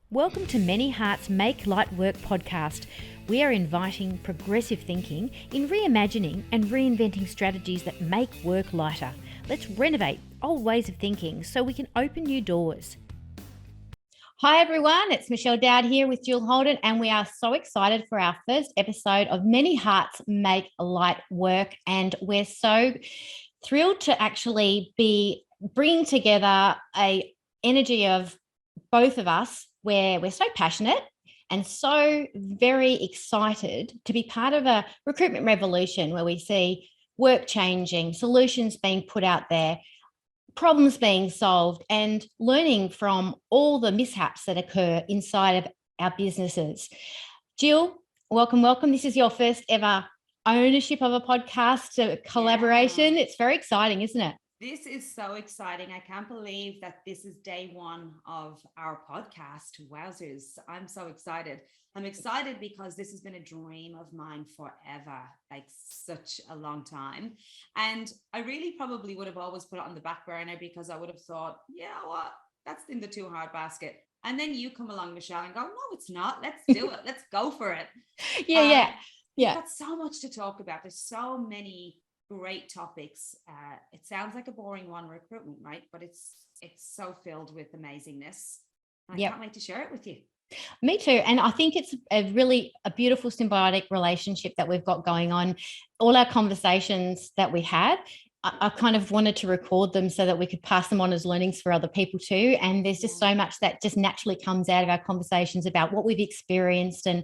Welcome to Many Hearts Make Light Work podcast. We are inviting progressive thinking in reimagining and reinventing strategies that make work lighter. Let's renovate old ways of thinking so we can open new doors. Hi everyone, it's Michelle Dowd here with Gill Holden, and we are so excited for our first episode of Many Hearts Make Light Work. And we're so thrilled to actually be bringing together a energy of both of us where we're so passionate and so very excited to be part of a recruitment revolution where we see work changing, solutions being put out there, problems being solved, and learning from all the mishaps that occur inside of our businesses. Gill, welcome. This is your first ever ownership of a podcast collaboration. Yeah. It's very exciting, isn't it? This is so exciting. I can't believe that this is day one of our podcast. Wowzers. I'm so excited. I'm excited because this has been a dream of mine forever, like such a long time. And I really probably would have always put it on the back burner because I would have thought, yeah, what? That's in the too hard basket. And then you come along, Michelle, and go, no, it's not. Let's do it. Let's go for it. Yeah. We've got so much to talk about. There's so many great topics. It sounds like a boring one, recruitment, right? But it's so filled with amazingness. I can't wait to share it with you. Me too. And I think it's a beautiful symbiotic relationship that we've got going on. All our conversations that we had, I kind of wanted to record them so that we could pass them on as learnings for other people too. And there's just so much that just naturally comes out of our conversations about what we've experienced and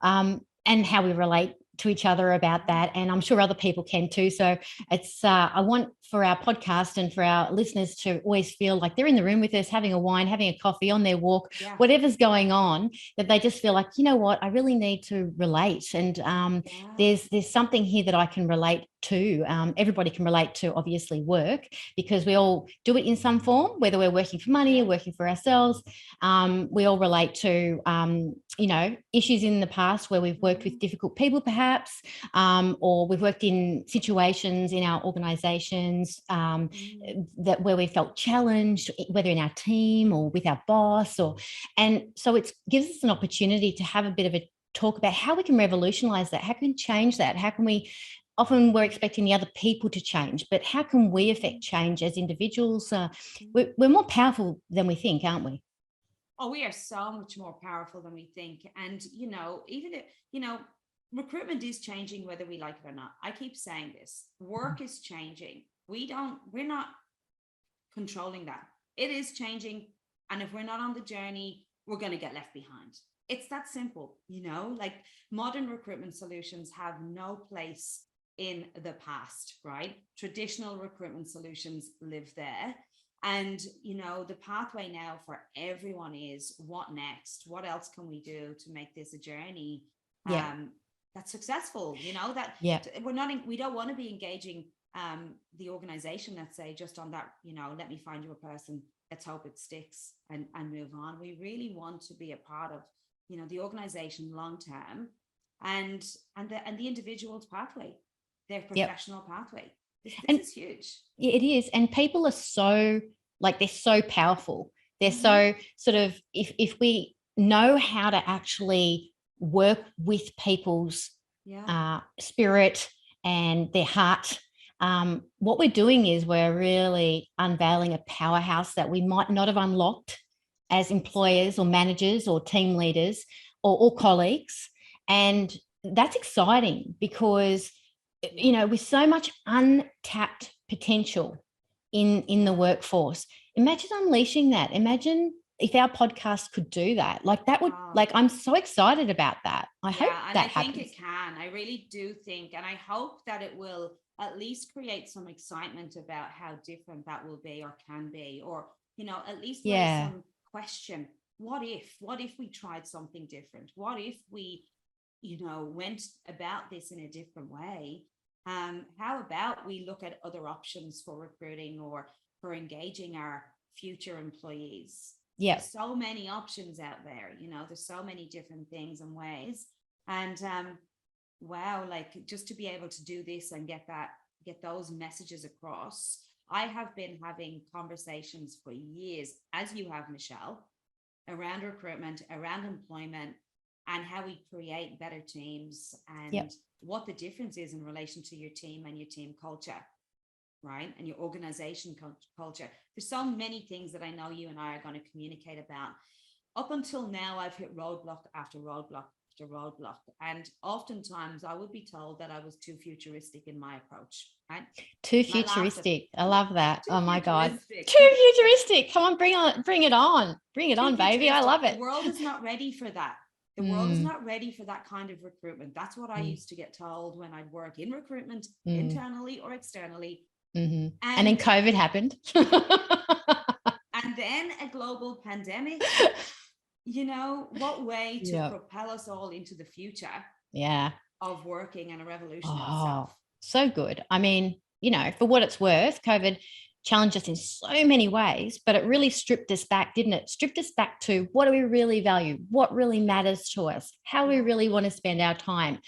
how we relate to each other about that, and I'm sure other people can too. So it's I want for our podcast and for our listeners to always feel like they're in the room with us, having a wine, having a coffee, on their walk, whatever's going on, that they just feel like, you know what, I really need to relate, and there's something here that I can relate to. Everybody can relate to, obviously, work, because we all do it in some form, whether we're working for money or working for ourselves. We all relate to issues in the past where we've worked with difficult people, perhaps, or we've worked in situations in our organizations that where we felt challenged, whether in our team or with our boss, and so it gives us an opportunity to have a bit of a talk about how we can revolutionize that, how can we change that, how can we. Often we're expecting the other people to change, but how can we affect change as individuals? We're more powerful than we think, aren't we? Oh, we are so much more powerful than we think. And, even if, recruitment is changing whether we like it or not. I keep saying this. Work is changing. We're not controlling that. It is changing. And if we're not on the journey, we're going to get left behind. It's that simple, like modern recruitment solutions have no place in the past, right? Traditional recruitment solutions live there. And, the pathway now for everyone is what next? What else can we do to make this a journey that's successful? We don't want to be engaging the organization, let's say, just on that, let me find you a person, let's hope it sticks and move on. We really want to be a part of, the organization long term and the individual's pathway, their professional pathway. This is huge. It is. And people are so, they're so powerful. They're so sort of, if we know how to actually work with people's spirit and their heart, what we're doing is we're really unveiling a powerhouse that we might not have unlocked as employers or managers or team leaders or colleagues. And that's exciting because with so much untapped potential in the workforce, imagine unleashing that. Imagine if our podcast could do that. That would, I'm so excited about that. I hope that happens. I think it can. I really do think, and I hope that it will at least create some excitement about how different that will be or can be, or, at least some question. What if we tried something different? What if we, went about this in a different way? How about we look at other options for recruiting or for engaging our future employees? Yeah. There's so many options out there, there's so many different things and ways. And wow, just to be able to do this and get those messages across. I have been having conversations for years, as you have, Michelle, around recruitment, around employment, and how we create better teams, and Yep. what the difference is in relation to your team and your team culture, right? And your organization culture. There's so many things that I know you and I are going to communicate about. Up until now, I've hit roadblock after roadblock after roadblock. And oftentimes I would be told that I was too futuristic in my approach, right? Too futuristic. I love that. Too Oh my God. futuristic. Too futuristic. Come on, bring it on. Bring it on, baby. I futuristic. love it. The world is not ready for that. The world is not ready for that kind of recruitment. That's what I used to get told when I'd work in recruitment, internally or externally. And then COVID happened. And then a global pandemic. You know, what way to propel us all into the future of working and a revolution itself. So good. I mean, you know, for what it's worth, COVID challenged us in so many ways, but it really stripped us back, didn't it? Stripped us back to what do we really value? What really matters to us? How we really want to spend our time?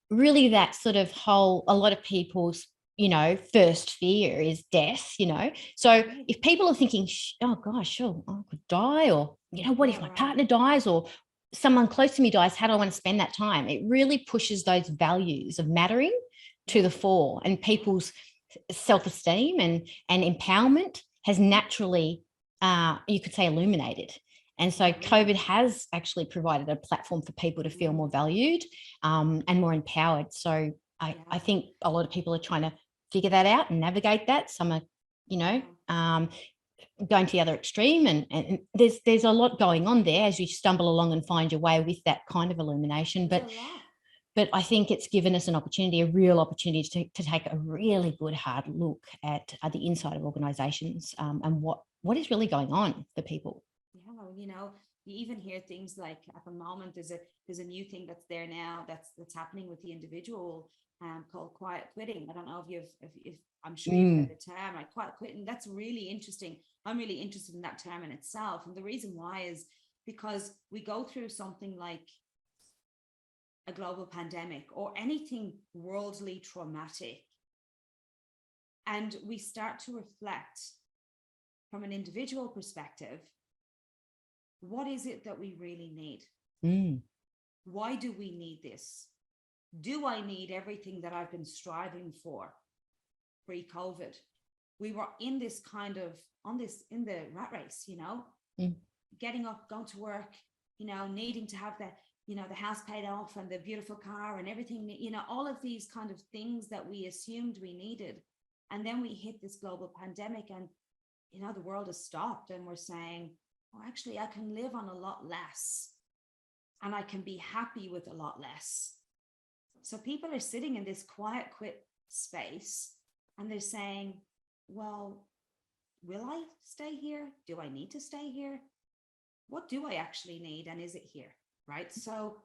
Really that sort of whole, a lot of people's, you know, first fear is death, you know. So if people are thinking, oh gosh, sure, I could die, or, you know, what if my partner dies or someone close to me dies? How do I want to spend that time? It really pushes those values of mattering to the fore, and people's self-esteem and empowerment has naturally, you could say, illuminated. And so COVID has actually provided a platform for people to feel more valued and more empowered. So I think a lot of people are trying to figure that out and navigate that. Some are, you know, going to the other extreme, and there's a lot going on there as you stumble along and find your way with that kind of illumination. But I think it's given us an opportunity, a real opportunity to take a really good hard look at the inside of organisations and what is really going on for people. Yeah, you know, you even hear things like at the moment there's a new thing that's there now that's happening with the individual called quiet quitting. I don't know if I'm sure you've heard the term, like quiet quitting. That's really interesting. I'm really interested in that term in itself, and the reason why is because we go through something like a global pandemic or anything worldly traumatic, and we start to reflect from an individual perspective, what is it that we really need? Why do we need this? Do I need everything that I've been striving for pre-COVID? We were in this kind of in the rat race, you know, getting up, going to work, you know, needing to have the house paid off and the beautiful car and everything, you know, all of these kind of things that we assumed we needed. And then we hit this global pandemic and, you know, the world has stopped, and we're saying, oh, actually, I can live on a lot less and I can be happy with a lot less. So people are sitting in this quiet quit space and they're saying, well, will I stay here? Do I need to stay here? What do I actually need? And is it here? Right? So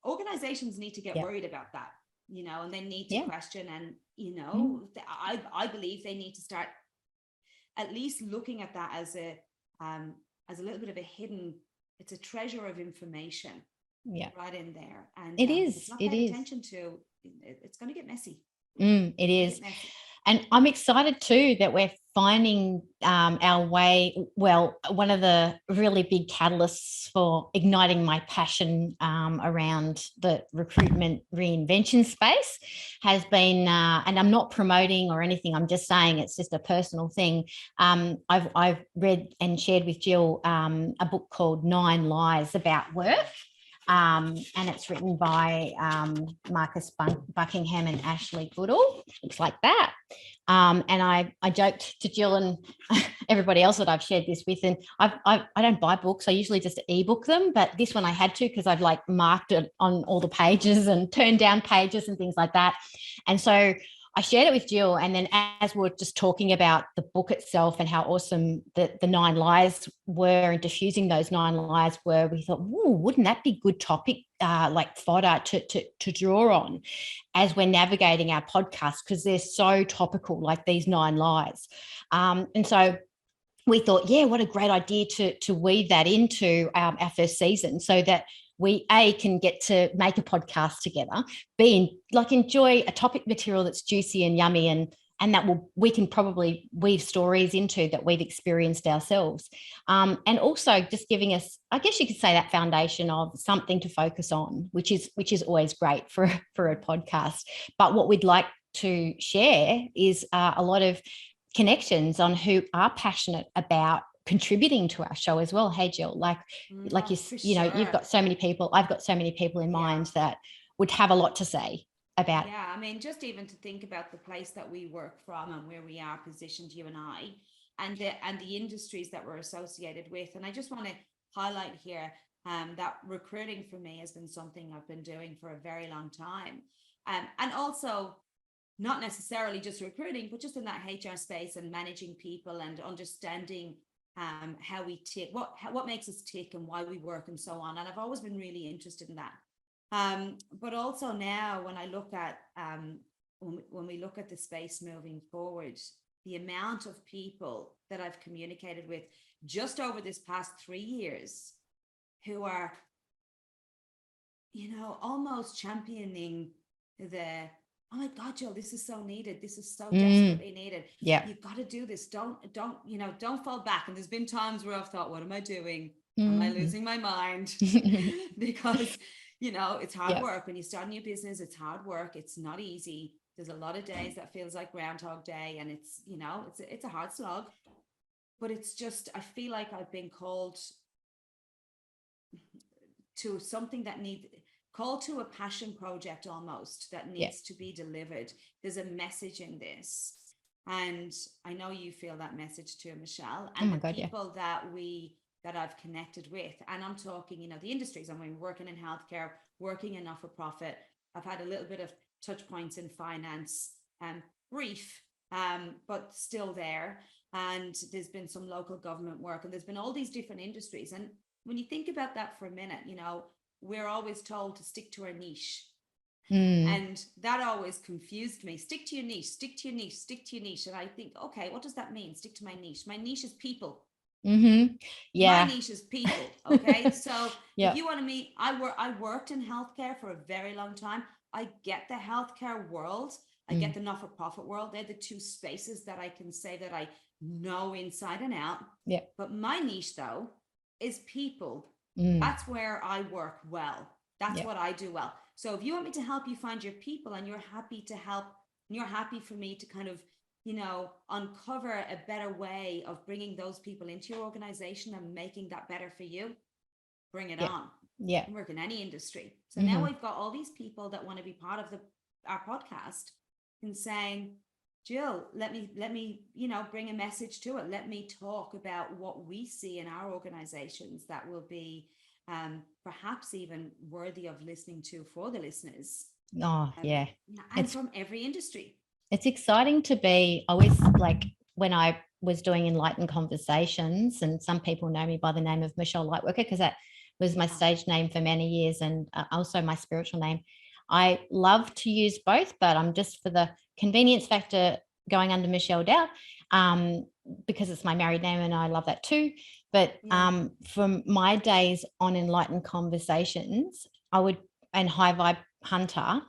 organizations need to get worried about that, you know, and they need to question, and, you know, I believe they need to start at least looking at that as a little bit of a hidden, it's a treasure of information right in there. And it is, it's not paid attention to, it's going to get messy. It is. And I'm excited too that we're finding our way. Well, one of the really big catalysts for igniting my passion around the recruitment reinvention space has been, and I'm not promoting or anything, I'm just saying it's just a personal thing. I've read and shared with Gill a book called 9 Lies About Work. And it's written by Marcus Buckingham and Ashley Goodall. Looks like that. And I joked to Gill and everybody else that I've shared this with, and I don't buy books. I usually just ebook them, but this one I had to, because I've like marked it on all the pages and turned down pages and things like that. And so I shared it with Gill, and then as we were just talking about the book itself and how awesome the 9 lies were and diffusing those 9 lies were, we thought, wouldn't that be good topic, like fodder to draw on as we're navigating our podcast, because they're so topical, like these 9 lies. And so we thought, what a great idea to weave that into our first season, so that we can get to make a podcast together, enjoy a topic material that's juicy and yummy and and that we can probably weave stories into that we've experienced ourselves. And also just giving us, I guess you could say, that foundation of something to focus on, which is always great for a podcast. But what we'd like to share is a lot of connections on who are passionate about contributing to our show as well. Hey, Gill, like you know, you've got so many people, I've got so many people in mind that would have a lot to say about. Yeah, I mean, just even to think about the place that we work from and where we are positioned, you and I, and the industries that we're associated with. And I just want to highlight here that recruiting for me has been something I've been doing for a very long time. And also not necessarily just recruiting, but just in that HR space and managing people and understanding how we tick, what makes us tick and why we work and so on. And I've always been really interested in that. But also now when I look at when we look at the space moving forward, the amount of people that I've communicated with just over this past 3 years who are, you know, almost championing the, oh my God, Jill, this is so needed. This is so desperately needed. Yeah. You've got to do this. Don't, you know, don't fall back. And there's been times where I've thought, what am I doing? Am I losing my mind? Because, you know, it's hard work. When you start a new business, it's hard work. It's not easy. There's a lot of days that feels like Groundhog Day, and it's, you know, it's a hard slog, but it's just, I feel like I've been called to something that called to a passion project almost that needs to be delivered. There's a message in this. And I know you feel that message too, Michelle, and the people that I've connected with. And I'm talking, you know, the industries. I'm working in healthcare, working in not-for-profit. I've had a little bit of touch points in finance, brief, but still there. And there's been some local government work, and there's been all these different industries. And when you think about that for a minute, you know, we're always told to stick to our niche. And that always confused me. Stick to your niche, stick to your niche, stick to your niche. And I think, okay, what does that mean? Stick to my niche. My niche is people. My niche is people. Okay. So if you want to meet, I worked in healthcare for a very long time. I get the healthcare world. I get the not-for-profit world. They're the two spaces that I can say that I know inside and out. Yeah. But my niche though is people. That's where I work well. That's what I do well. So if you want me to help you find your people, and you're happy to help, and you're happy for me to kind of, you know, uncover a better way of bringing those people into your organization and making that better for you, bring it on. Yeah. I work in any industry. So now we've got all these people that want to be part of our podcast and saying, Jill, let me, you know, bring a message to it. Let me talk about what we see in our organizations that will be perhaps even worthy of listening to for the listeners. And from every industry. It's exciting to be, always, like when I was doing Enlightened Conversations, and some people know me by the name of Michelle Lightworker, because that was my stage name for many years, and also my spiritual name. I love to use both, but I'm just, for the convenience factor, going under Michelle Dowd, because it's my married name and I love that too. But from my days on Enlightened Conversations, and High Vibe Hunter,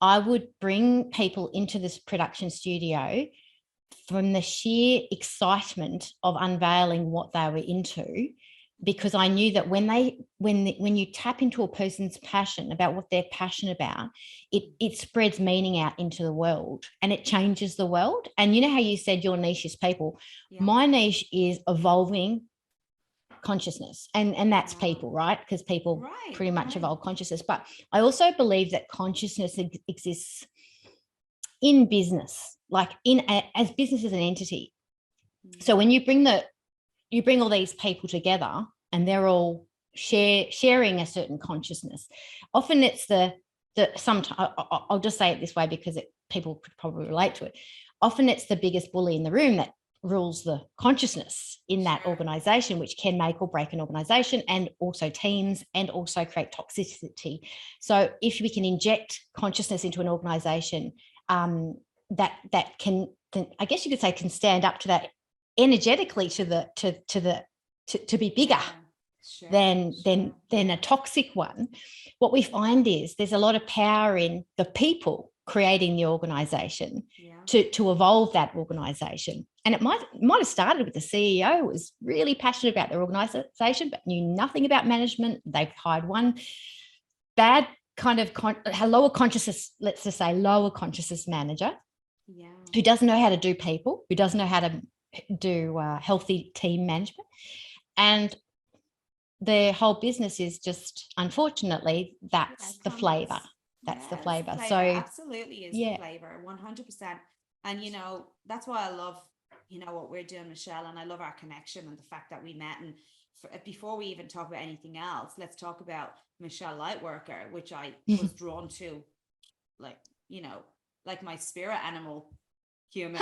I would bring people into this production studio from the sheer excitement of unveiling what they were into, because I knew that when you tap into a person's passion about what they're passionate about, it spreads meaning out into the world, and it changes the world. And you know how you said your niche is people? My niche is evolving consciousness, and that's people, right? Because people pretty much evolve consciousness. But I also believe that consciousness exists in business, like as business as an entity. So when you bring all these people together and they're all sharing a certain consciousness, often it's sometimes, I'll just say it this way because people could probably relate to it. Often it's the biggest bully in the room that rules the consciousness in that organization, which can make or break an organization, and also teams, and also create toxicity. So if we can inject consciousness into an organization, that can, I guess you could say, can stand up to that energetically, to be bigger than a toxic one. What we find is there's a lot of power in the people creating the organization, Yeah. to evolve that organization. And it might have started with the CEO who was really passionate about their organization, but knew nothing about management. They've hired one bad kind of lower consciousness, let's just say lower consciousness manager, Yeah. who doesn't know how to do people, who doesn't know how to do healthy team management. And their whole business is just, unfortunately, that's the flavor. That's the flavor. So absolutely is the flavor, 100%. And, you know, that's why I love, you know, what we're doing, Michelle, and I love our connection and the fact that we met. And before we even talk about anything else, let's talk about Michelle Lightworker, which I was drawn to, like, you know, like my spirit animal human.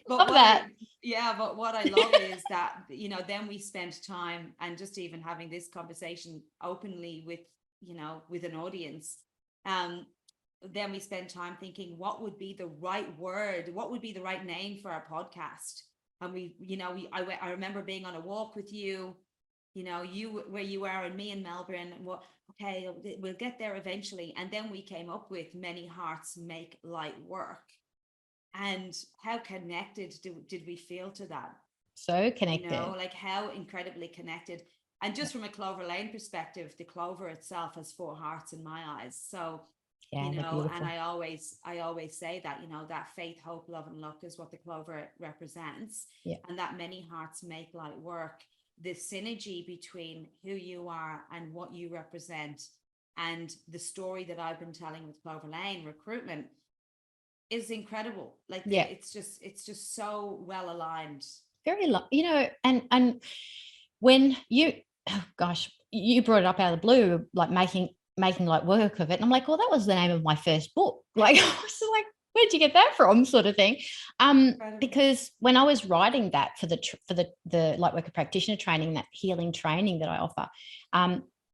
But what I love is that, you know, then we spent time, and just even having this conversation openly with, you know, with an audience, then we spent time thinking, what would be the right word, what would be the right name for our podcast? And we, you know, I remember being on a walk with you, you know, you where you are, and me in Melbourne, and what, okay, we'll get there eventually. And then we came up with Many Hearts Make Light Work. And how connected did we feel to that? So connected. You know, like how incredibly connected. And just from a Clover Lane perspective, the clover itself has 4 hearts in my eyes. So, you know, and I always say that, you know, that faith, hope, love, and luck is what the clover represents. Yeah. And that many hearts make light work. The synergy between who you are and what you represent, and the story that I've been telling with Clover Lane recruitment, is incredible. Like, it's just so well aligned. Very, you know, and when you, oh gosh, you brought it up out of the blue, like making light work of it, and I'm like, well, that was the name of my first book. Like, I was like, where'd you get that from, sort of thing. Because when I was writing that for the Lightworker practitioner training, that healing training that I offer,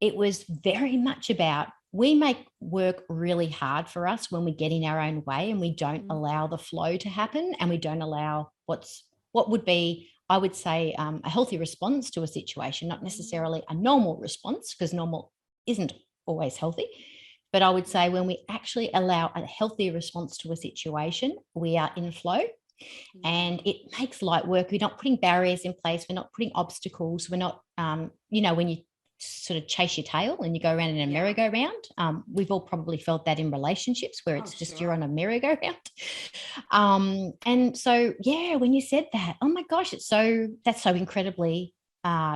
it was very much about, we make work really hard for us when we get in our own way, and we don't allow the flow to happen, and we don't allow what would be, I would say, a healthy response to a situation, not necessarily a normal response, because normal isn't always healthy. But I would say when we actually allow a healthy response to a situation, we are in flow. And it makes light work. We're not putting barriers in place. We're not putting obstacles. We're not, you know, when you sort of chase your tail and you go around in a merry-go-round. We've all probably felt that in relationships, where it's just you're on a merry-go-round. And so, yeah, when you said that, oh my gosh, that's so incredibly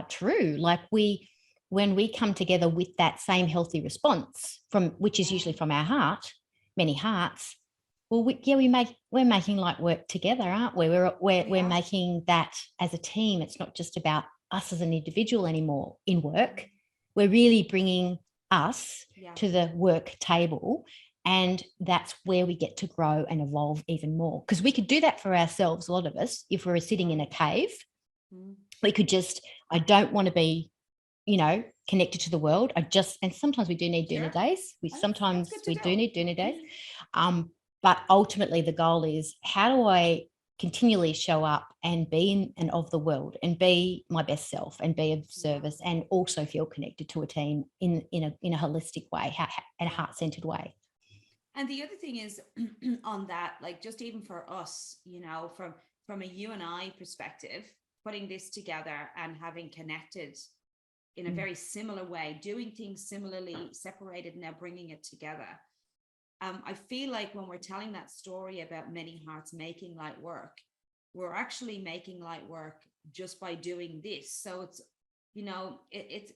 true. Like, when we come together with that same healthy response, which is usually from our heart, many hearts. Well, we're making light work together, aren't we? We're making that as a team. It's not just about us as an individual anymore in work. We're really bringing us to the work table, and that's where we get to grow and evolve even more. Because we could do that for ourselves, a lot of us, if we were sitting in a cave. We could just, I don't want to be, you know, connected to the world. And sometimes we do need doona days. We do need doona days. But ultimately the goal is, how do I continually show up and be in and of the world, and be my best self, and be of service, and also feel connected to a team in a holistic way, in a heart-centered way. And the other thing is on that, like, just even for us, you know, from a you and I perspective, putting this together and having connected in a very similar way, doing things similarly, separated, now bringing it together. I feel like when we're telling that story about many hearts making light work, we're actually making light work just by doing this. So it's, you know, it's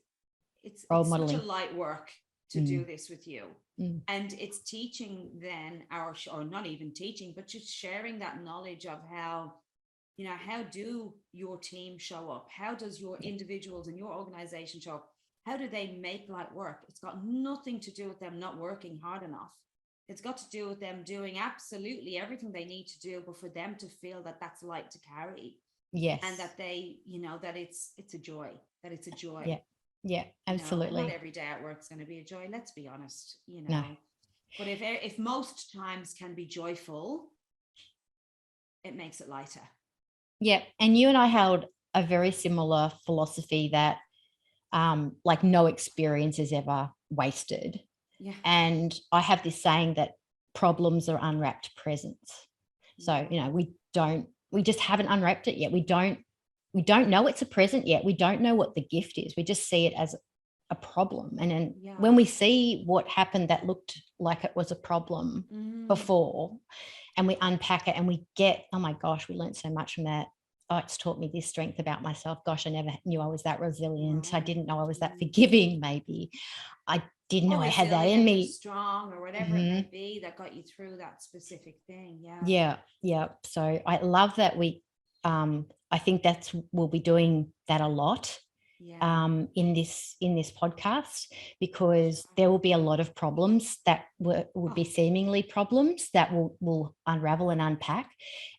such a light work to do this with you. And it's teaching then or not even teaching, but just sharing that knowledge of how, you know, how do your team show up? How does your individuals and your organization show up? How do they make light work? It's got nothing to do with them not working hard enough. It's got to do with them doing absolutely everything they need to do, but for them to feel that that's light to carry. Yes. And that they, you know, that it's a joy, that it's a joy. Yeah. Yeah, absolutely. You know, not every day at work is going to be a joy. Let's be honest, you know. No. But if most times can be joyful, it makes it lighter. Yeah. And you and I held a very similar philosophy that like no experience is ever wasted. Yeah. And I have this saying that problems are unwrapped presents. So, you know, we just haven't unwrapped it yet. We don't know it's a present yet. We don't know what the gift is. We just see it as a problem. And then when we see what happened that looked like it was a problem before, and we unpack it and we get, oh my gosh, we learned so much from that. Oh, it's taught me this strength about myself. Gosh, I never knew I was that resilient. I didn't know I was that forgiving, maybe. I didn't know I had that in me. Strong, or whatever it may be that got you through that specific thing. Yeah. So I love that I think we'll be doing that a lot in this podcast, because there will be a lot of problems that will be seemingly problems that will unravel and unpack.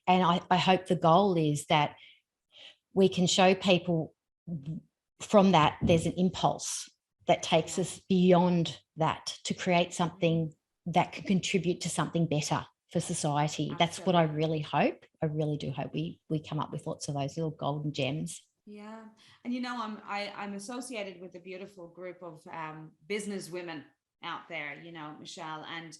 And I hope the goal is that we can show people from that there's an impulse that takes us beyond that to create something that can contribute to something better for society. Absolutely. That's what I really hope. I really do hope we come up with lots of those little golden gems. Yeah. And you know, I'm associated with a beautiful group of business women out there, you know, Michelle, and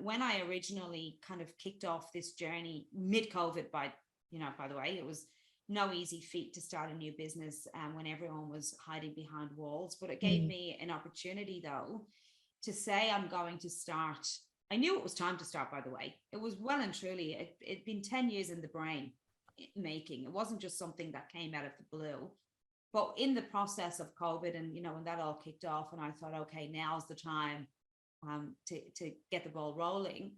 when I originally kind of kicked off this journey mid-COVID, by the way, it was no easy feat to start a new business when everyone was hiding behind walls, but it gave me an opportunity, though, to say I'm going to start. I knew it was time to start, by the way. It was well and truly, it'd been 10 years in the brain making. It wasn't just something that came out of the blue. But in the process of COVID, and when that all kicked off, and I thought, okay, now's the time to get the ball rolling.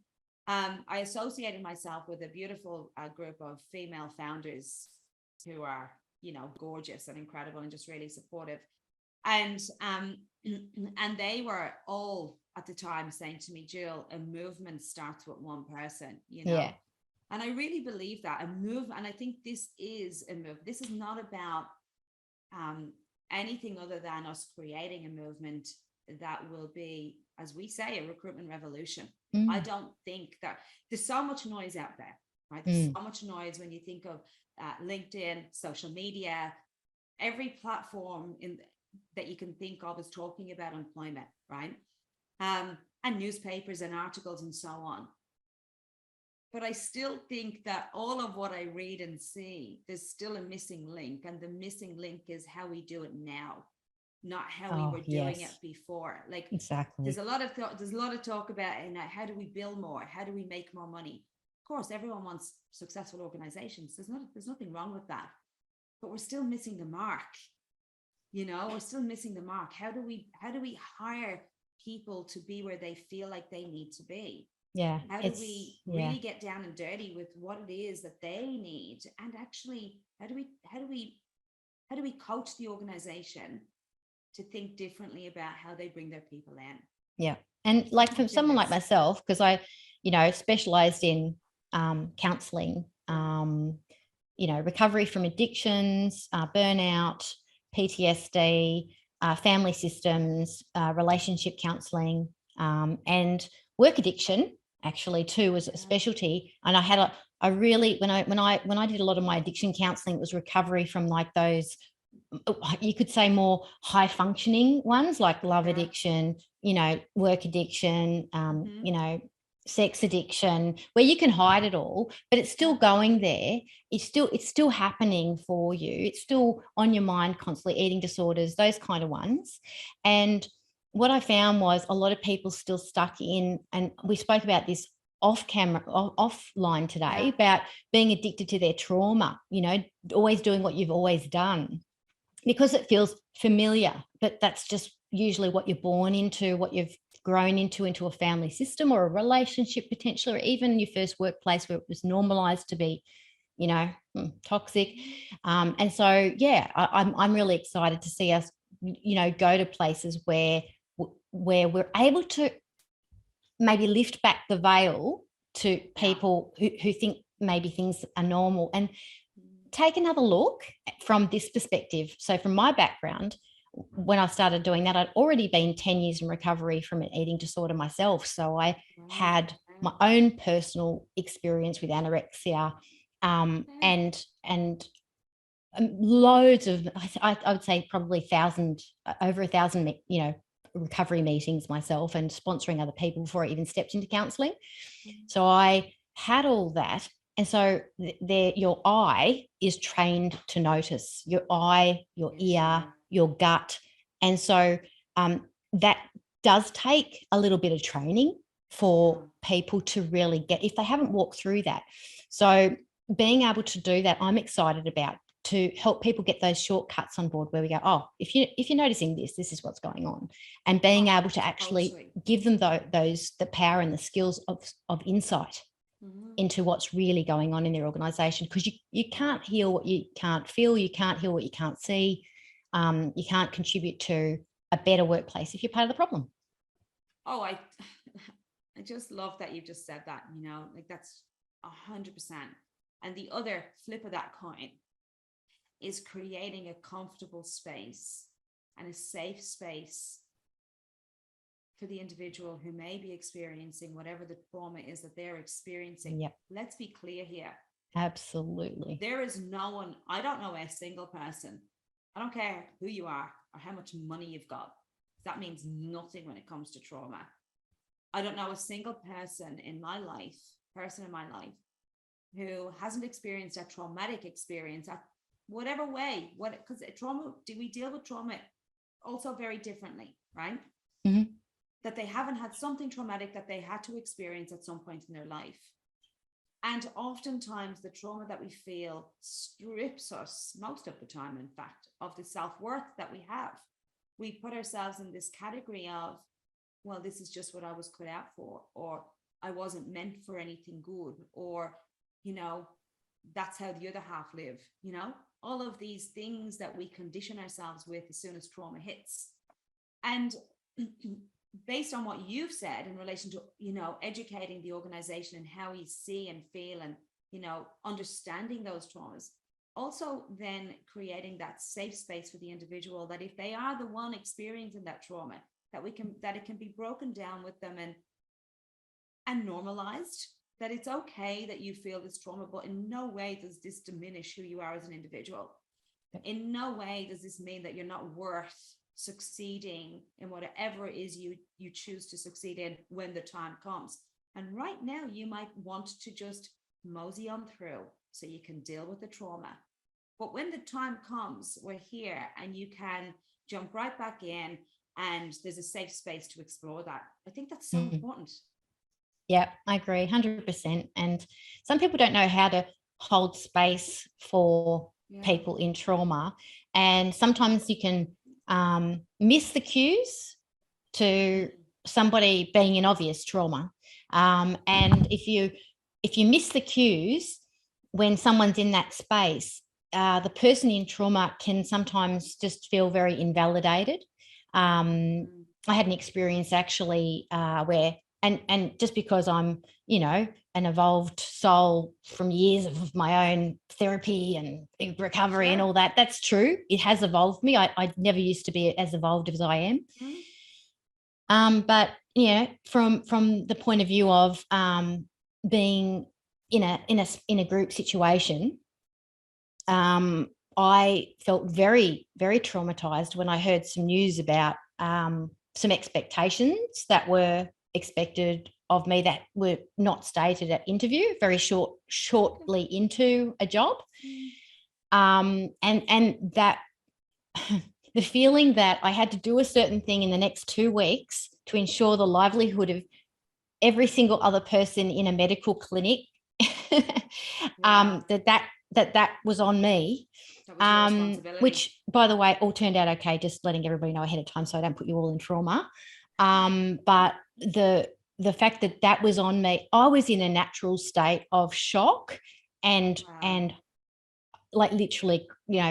I associated myself with a beautiful group of female founders who are, gorgeous and incredible and just really supportive. And they were all at the time saying to me, Gill, a movement starts with one person, Yeah. And I really believe that and I think this is a move. This is not about anything other than us creating a movement that will be, as we say, a recruitment revolution. I don't think that there's so much noise out there, right? There's so much noise when you think of LinkedIn, social media, every platform that you can think of is talking about employment, right? And newspapers and articles and so on. But I still think that all of what I read and see, there's still a missing link. And the missing link is how we do it now, not how we were doing it before. Like, exactly. There's a lot of talk about how do we build more? How do we make more money? Of course, everyone wants successful organizations. There's nothing wrong with that. But we're still missing the mark. We're still missing the mark. How do we hire people to be where they feel like they need to be? Yeah. How do we really get down and dirty with what it is that they need? And actually, how do we coach the organization to think differently about how they bring their people in? Yeah. And like for someone like myself, because I, specialized in counseling, recovery from addictions, burnout, PTSD, family systems, relationship counseling, and work addiction actually too was a specialty. And I had I really, when I did a lot of my addiction counseling, it was recovery from like those, you could say, more high functioning ones, like love addiction, work addiction, sex addiction, where you can hide it all, but it's still going there. It's still happening for you. It's still on your mind constantly, eating disorders, those kind of ones. And what I found was a lot of people still stuck in, and we spoke about this offline today, about being addicted to their trauma, always doing what you've always done because it feels familiar, but that's just usually what you're born into, what you've grown into a family system or a relationship potentially, or even your first workplace where it was normalized to be, toxic. And so, I'm really excited to see us, go to places where we're able to maybe lift back the veil to people who think maybe things are normal, and take another look from this perspective. So from my background, when I started doing that, I'd already been 10 years in recovery from an eating disorder myself. So I had my own personal experience with anorexia, and loads of, I would say probably over 1,000, recovery meetings myself and sponsoring other people before I even stepped into counselling. So I had all that. And so your eye is trained to notice, your eye, your ear, your gut. And so that does take a little bit of training for people to really get, if they haven't walked through that. So being able to do that, I'm excited about, to help people get those shortcuts on board where we go, oh, if you're noticing this is what's going on, and being able to actually give them the power and the skills of insight into what's really going on in their organization, because you can't heal what you can't feel, you can't heal what you can't see, you can't contribute to a better workplace if you're part of the problem. I just love that you just said that, like that's 100%. And the other flip of that coin is creating a comfortable space and a safe space for the individual who may be experiencing whatever the trauma is that they're experiencing. Yep. Let's be clear here. Absolutely. There is no one, I don't know a single person, I don't care who you are or how much money you've got. That means nothing when it comes to trauma. I don't know a single person in my life who hasn't experienced a traumatic experience at whatever way, because trauma, do we deal with trauma also very differently, right? Mm-hmm. That they haven't had something traumatic that they had to experience at some point in their life. And oftentimes the trauma that we feel strips us, most of the time, in fact, of the self-worth that we have. We put ourselves in this category of, well, this is just what I was cut out for, or I wasn't meant for anything good, or, that's how the other half live, all of these things that we condition ourselves with as soon as trauma hits. And based on what you've said in relation to, educating the organization and how we see and feel and, understanding those traumas, also then creating that safe space for the individual, that if they are the one experiencing that trauma, that it can be broken down with them and normalized, that it's okay that you feel this trauma, but in no way does this diminish who you are as an individual. In no way does this mean that you're not worth succeeding in whatever it is you choose to succeed in when the time comes. And right now you might want to just mosey on through so you can deal with the trauma. But when the time comes, we're here and you can jump right back in, and there's a safe space to explore that. I think that's so important. Yeah, I agree 100%. And some people don't know how to hold space for people in trauma. And sometimes you can miss the cues to somebody being in obvious trauma. And if you miss the cues when someone's in that space, the person in trauma can sometimes just feel very invalidated. I had an experience actually where, and just because I'm, an evolved soul from years of my own therapy and recovery and all that, that's true. It has evolved me. I never used to be as evolved as I am. But from the point of view of being in a group situation, I felt very, very traumatized when I heard some news about some expectations that were expected of me that were not stated at interview, very shortly into a job. And that the feeling that I had to do a certain thing in the next 2 weeks to ensure the livelihood of every single other person in a medical clinic, that was on me. That was which, by the way, all turned out okay, just letting everybody know ahead of time so I don't put you all in trauma. But the fact that was on me, I was in a natural state of shock and like literally,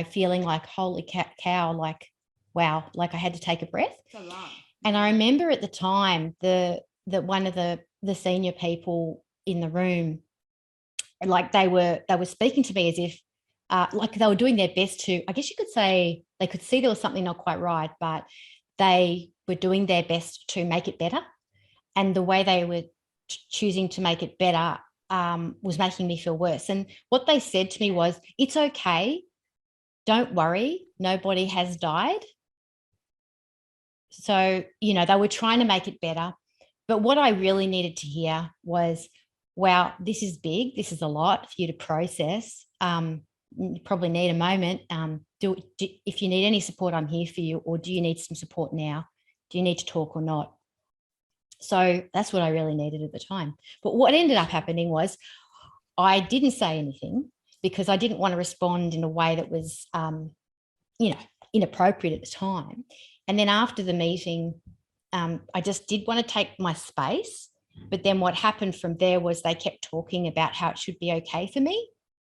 feeling like, holy cow, like, wow, like I had to take a breath. That's a lot. And I remember at the time, the one of the senior people in the room, like they were speaking to me as if like they were doing their best to, I guess you could say, they could see there was something not quite right, but they were doing their best to make it better. And the way they were choosing to make it better was making me feel worse. And what they said to me was, it's okay, don't worry, nobody has died. So, they were trying to make it better. But what I really needed to hear was, wow, this is big. This is a lot for you to process. You probably need a moment. If you need any support, I'm here for you. Or do you need some support now? Do you need to talk or not? So that's what I really needed at the time. But what ended up happening was I didn't say anything because I didn't want to respond in a way that was, inappropriate at the time. And then after the meeting, I just did want to take my space. But then what happened from there was they kept talking about how it should be okay for me.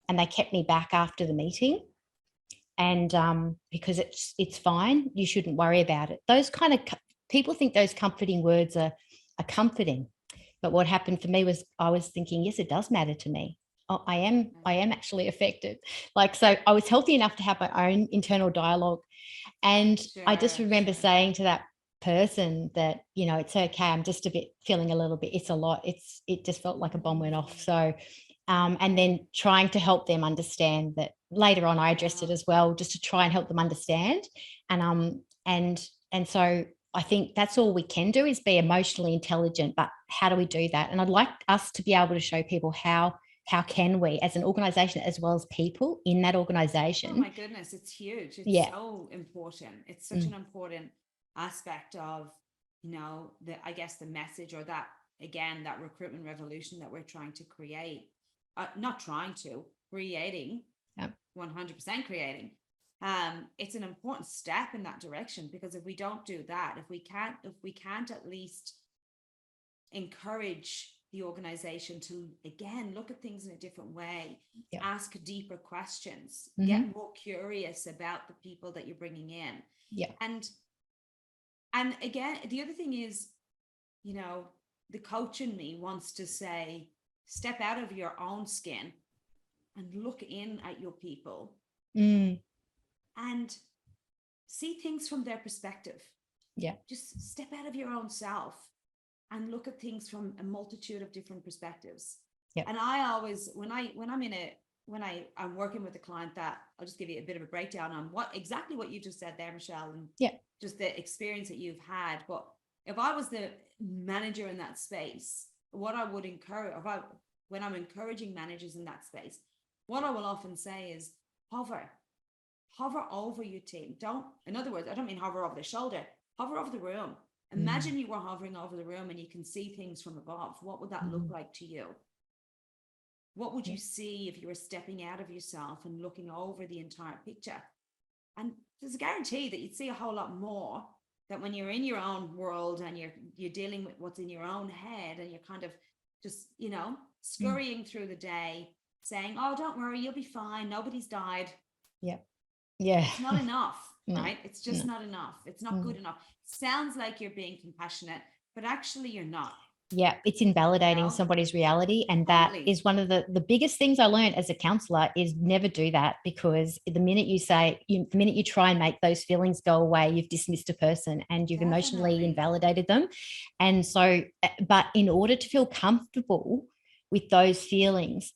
And they kept me back after the meeting. And because it's fine, you shouldn't worry about it. Those kind of people think those comforting words are comforting. But what happened for me was I was thinking, yes, it does matter to me. Oh, I am actually affected. So I was healthy enough to have my own internal dialogue. And I just remember saying to that person that, it's okay. I'm just feeling a little bit, it's a lot. It just felt like a bomb went off. So, and then trying to help them understand that. Later on, I addressed it as well, just to try and help them understand. And so I think that's all we can do, is be emotionally intelligent. But how do we do that? And I'd like us to be able to show people how can we, as an organization, as well as people in that organization. Oh my goodness, it's huge. It's so important. It's such an important aspect of, I guess the message, or that, again, that recruitment revolution that we're trying to create. Creating, 100% creating. It's an important step in that direction, because if we don't do that, if we can't at least encourage the organization to, again, look at things in a different way, ask deeper questions, get more curious about the people that you're bringing in. And again, the other thing is, the coach in me wants to say, step out of your own skin and look in at your people and see things from their perspective. Just step out of your own self and look at things from a multitude of different perspectives. And I always, when I'm working with a client, that I'll just give you a bit of a breakdown on what you just said there, Michelle, and just the experience that you've had. But if I was the manager in that space, what I would encourage, when I'm encouraging managers in that space, what I will often say is hover over your team. In other words, I don't mean hover over the shoulder, hover over the room. Imagine you were hovering over the room and you can see things from above. What would that look like to you? What would you see if you were stepping out of yourself and looking over the entire picture? And there's a guarantee that you'd see a whole lot more than when you're in your own world and you're dealing with what's in your own head, and you're kind of just, scurrying through the day saying, oh, don't worry, you'll be fine. Nobody's died. It's not enough, right? It's just not enough. It's not good enough. Sounds like you're being compassionate, but actually you're not. It's invalidating somebody's reality. And that is one of the biggest things I learned as a counselor, is never do that, because the minute you try and make those feelings go away, you've dismissed a person and you've emotionally invalidated them. And so, but in order to feel comfortable with those feelings,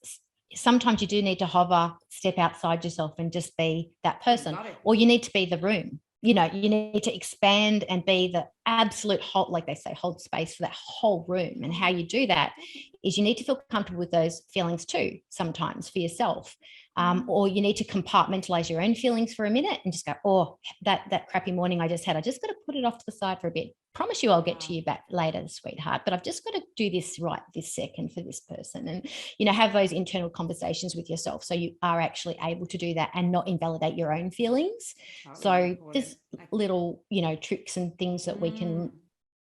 sometimes you do need to hover, step outside yourself and just be that person, or you need to be the room. You need to expand and be the absolute hold, like they say, hold space for that whole room. And how you do that is you need to feel comfortable with those feelings too, sometimes for yourself. Or you need to compartmentalize your own feelings for a minute and just go, oh, that crappy morning I just had, I just got to put it off to the side for a bit. Promise you I'll get to you back later, sweetheart, but I've just got to do this right this second for this person. And, have those internal conversations with yourself, so you are actually able to do that and not invalidate your own feelings. So there's little, tricks and things that we can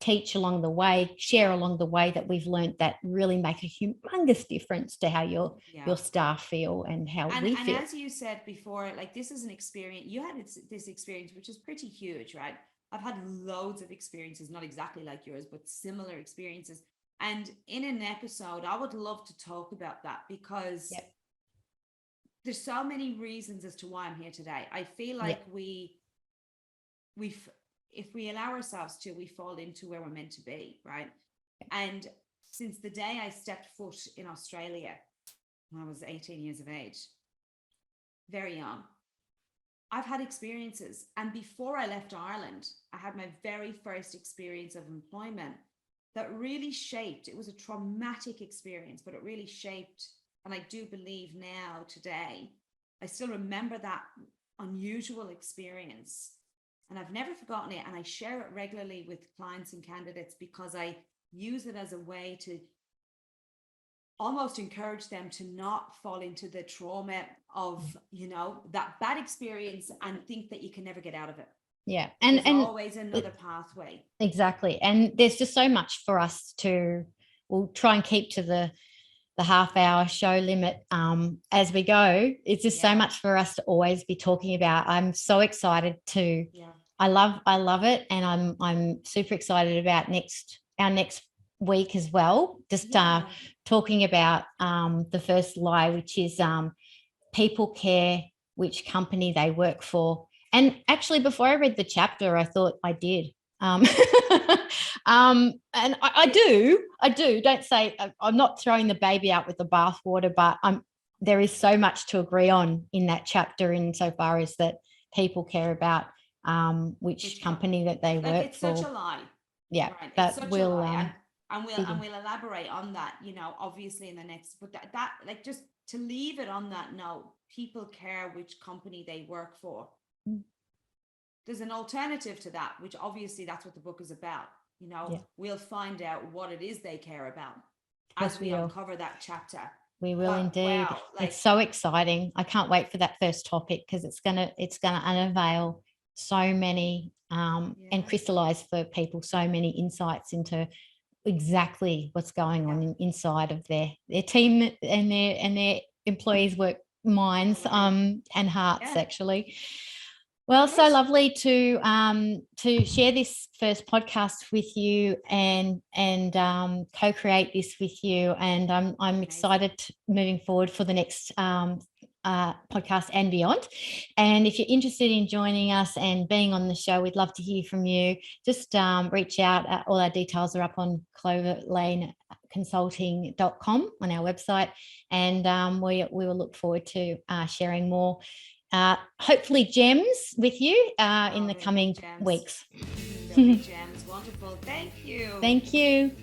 teach along the way, share along the way, that we've learned that really make a humongous difference to how your staff feel and how we feel. And as you said before, like, this is an experience, you had this experience, which is pretty huge, right? I've had loads of experiences, not exactly like yours, but similar experiences. And in an episode, I would love to talk about that, because there's so many reasons as to why I'm here today. I feel like if we allow ourselves to, we fall into where we're meant to be, right? And since the day I stepped foot in Australia, when I was 18 years of age, very young, I've had experiences, and before I left Ireland, I had my very first experience of employment that really shaped. It was a traumatic experience, but it really shaped. And I do believe now, today, I still remember that unusual experience, and I've never forgotten it. And I share it regularly with clients and candidates because I use it as a way to almost encourage them to not fall into the trauma of, you know, that bad experience and think that you can never get out of it. Yeah. There's always another pathway. Exactly. And there's just so much for us to, we'll try and keep to the half-hour show limit as we go. It's just so much for us to always be talking about. I'm so excited to, I love it. And I'm super excited about our next week as well. Just talking about the first lie, which is people care which company they work for. And actually, before I read the chapter, I thought I did. And I do. Don't say I'm not throwing the baby out with the bathwater, but there is so much to agree on in that chapter, insofar as that people care about which company that they work it's for. Such a lie. Yeah, right. but It's such we'll a lie. And we'll elaborate on that, you know, obviously in the next. But that like, just to leave it on that note, people care which company they work for. There's an alternative to that, which obviously that's what the book is about. You know, we'll find out what it is they care about as we uncover that chapter. We will indeed. Wow, it's so exciting. I can't wait for that first topic, because it's gonna unveil so many and crystallize for people so many insights into exactly what's going on inside of their team and their employees' work minds and hearts, actually. Well, so lovely to share this first podcast with you and co-create this with you, and I'm excited moving forward for the next podcast and beyond. And if you're interested in joining us and being on the show, we'd love to hear from you. Just reach out. All our details are up on cloverlaneconsulting.com on our website, and we will look forward to sharing more hopefully gems with you in the coming weeks. Gems. Wonderful. Thank you. Thank you.